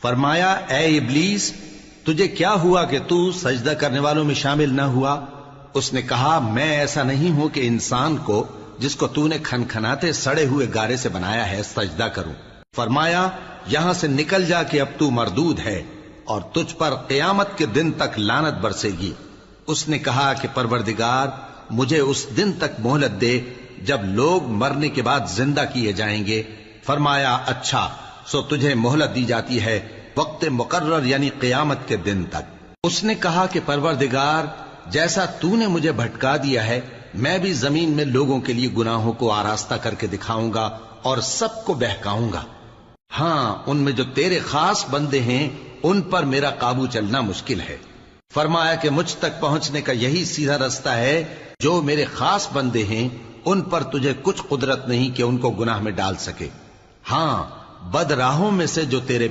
فرمایا اے ابلیس تجھے کیا ہوا کہ تو سجدہ کرنے والوں میں شامل نہ ہوا؟ اس نے کہا میں ایسا نہیں ہوں کہ انسان کو جس کو تو نے کھنکھناتے سڑے ہوئے گارے سے بنایا ہے سجدہ کروں۔ فرمایا یہاں سے نکل جا کہ اب تو مردود ہے اور تجھ پر قیامت کے دن تک لعنت برسے گی۔ اس نے کہا کہ پروردگار مجھے اس دن تک مہلت دے جب لوگ مرنے کے بعد زندہ کیے جائیں گے۔ فرمایا اچھا سو تجھے مہلت دی جاتی ہے وقت مقرر یعنی قیامت کے دن تک۔ اس نے کہا کہ پروردگار جیسا تو نے مجھے بھٹکا دیا ہے میں بھی زمین میں لوگوں کے لیے گناہوں کو آراستہ کر کے دکھاؤں گا اور سب کو بہکاؤں گا۔ ہاں ان میں جو تیرے خاص بندے ہیں ان پر میرا قابو چلنا مشکل ہے۔ فرمایا کہ مجھ تک پہنچنے کا یہی سیدھا رستہ ہے، جو میرے خاص بندے ہیں ان پر تجھے کچھ قدرت نہیں کہ ان کو گناہ میں ڈال سکے۔ ہاں بد راہوں میں سے جو تیرے